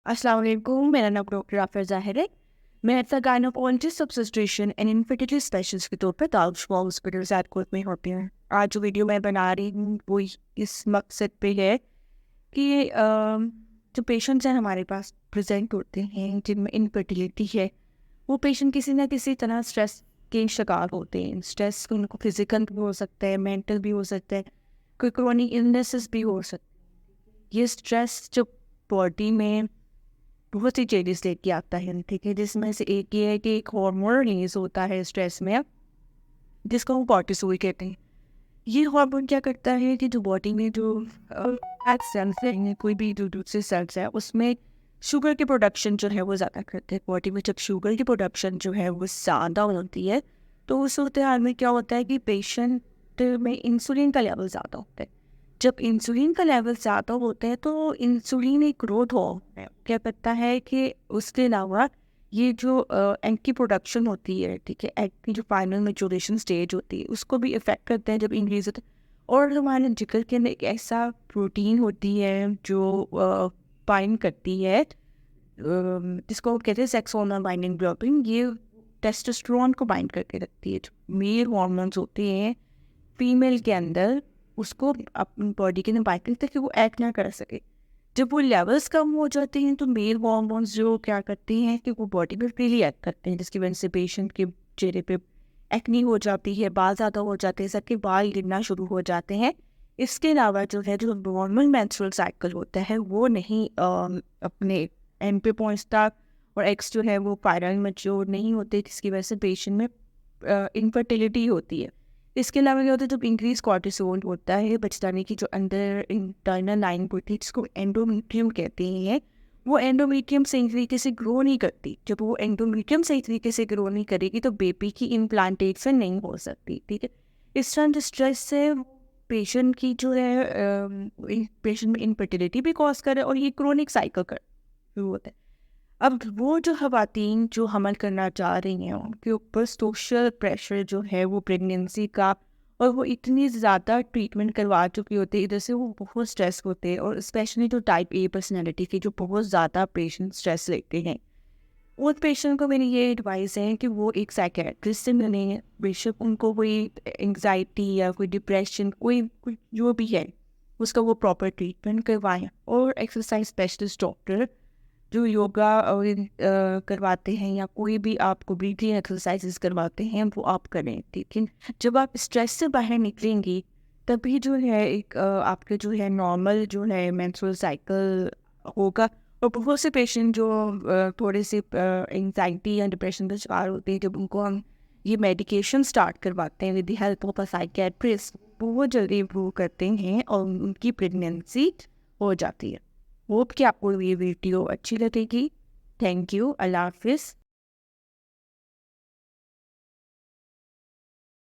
अस्सलाम वालेकुम, मेरा नाम डॉक्टर आफर ज़ाहिर है। मैं as a gynaecologist obstetrician and infertility specialist के तौर पर दाउद हॉस्पिटल सैदकोट में होती हूँ। आज जो वीडियो मैं बना रही हूँ वो इस मकसद पे है कि जो पेशेंट्स हैं हमारे पास प्रेजेंट होते हैं जिनमें इनफर्टिलिटी है, वो पेशेंट किसी ना किसी तरह स्ट्रेस के शिकार होते हैं। स्ट्रेस उनको फिजिकल भी हो सकता है, मेंटल भी हो सकता है, कोई क्रोनिक इलनेसेस भी हो सकते हैं। ये स्ट्रेस जो बॉडी में बहुत सी चेंजेस लेके आता है, ठीक है, जिसमें से एक ये है कि एक हार्मोन रिलीज होता है स्ट्रेस में, जिसको हम कॉर्टिसोल कहते हैं। ये हार्मोन क्या करता है कि जो बॉडी में जो फैट सेल्स हैं, कोई भी जो दूसरे सेल्स है, उसमें शुगर की प्रोडक्शन जो है वो ज़्यादा करते हैं। बॉडी में जब शुगर की प्रोडक्शन जो है वो ज़्यादा होती है, तो उस सूरत हाल में क्या होता है कि पेशेंट में इंसुलिन का लेवल ज़्यादा होता है। जब इंसुलिन का लेवल ज़्यादा होता है तो इंसुलिन एक ग्रोथ हार्मोन है, क्या करता है कि उसके अलावा ये जो एग की प्रोडक्शन होती है, ठीक है, एग की जो फाइनल मेचूरेशन स्टेज होती है उसको भी इफेक्ट करते हैं जब इंक्रीज होता है। और हमारे जिगर के अंदर एक ऐसा प्रोटीन होती है जो बाइंड करती है, जिसको हम कहते हैं सेक्स हार्मोन बाइंडिंग ग्लोबिन। ये टेस्टोस्टेरोन को बाइंड करके रखती है। जो मेल हार्मोन्स होते हैं फीमेल के अंदर, उसको अपनी बॉडी के अंदर बाइंड करते हैं कि वो एक्ट ना कर सके। जब वो लेवल्स कम हो जाते हैं तो मेल हार्मोन्स जो क्या करते हैं कि वो बॉडी में फ्रीली एक्ट करते हैं, जिसकी वजह से पेशेंट के चेहरे पे एक्नी हो जाती है, बाल ज़्यादा हो जाते हैं, सबके बाल गिरना शुरू हो जाते हैं। इसके अलावा जो है जो नॉर्मल मेंस्ट्रुअल साइकिल होता है वो नहीं अपने एंड पे पहुंचता, और एक्स जो है वो फाइनल मैच्योर नहीं होते, जिसकी वजह से पेशेंट में इनफर्टिलिटी होती है। इसके अलावा क्या होता है, जब इंक्रीज कॉर्टिसोल होता है बचताने की जो अंदर इंटरनल लाइन होती है, जिसको एंडोमेट्रियम कहते हैं, वो एंडोमेट्रियम सही तरीके से ग्रो नहीं करती। जब वो एंडोमेट्रियम सही तरीके से ग्रो नहीं करेगी तो बेबी की इम्प्लांटेशन नहीं हो सकती, ठीक है। इस तरह जो स्ट्रेस से पेशेंट की जो है पेशेंट में इनफर्टिलिटी भी कॉज करे और ये क्रोनिक साइकिल कर शुरू होता है। अब वो जो ख़वातीन जो हमल करना चाह रही हैं उनके ऊपर सोशल प्रेशर जो है वो प्रेगनेंसी का, और वो इतनी ज़्यादा ट्रीटमेंट करवा चुकी होती है, इधर से वो बहुत स्ट्रेस होते हैं। और स्पेशली जो टाइप ए पर्सनैलिटी के जो बहुत ज़्यादा पेशेंट स्ट्रेस लेते हैं, उन पेशेंट को मेरी ये एडवाइस है कि वो एक साइकेट्रिस्ट से मिलें। बेशक उनको कोई एंग्जाइटी या कोई डिप्रेशन कोई जो भी है, उसका वो प्रॉपर ट्रीटमेंट करवाएं। और एक्सरसाइज स्पेशलिस्ट डॉक्टर जो योगा और करवाते हैं या कोई भी आपको ब्रीथिंग एक्सरसाइजेस करवाते हैं वो आप करें, ठीक है। जब आप स्ट्रेस से बाहर निकलेंगी तभी जो है एक आपके जो है नॉर्मल जो है मेंस्ट्रुअल साइकिल होगा। और बहुत से पेशेंट जो थोड़े से एंग्जाइटी या डिप्रेशन का शिकार होते हैं, जब उनको हम ये मेडिकेशन स्टार्ट करवाते हैं with the help of a psychiatrist, बहुत जल्दी इम्प्रूव करते हैं और उनकी प्रेगनेंसी हो जाती है। होप कि आपको ये वीडियो अच्छी लगेगी। Thank you. अल्लाह हाफिज़।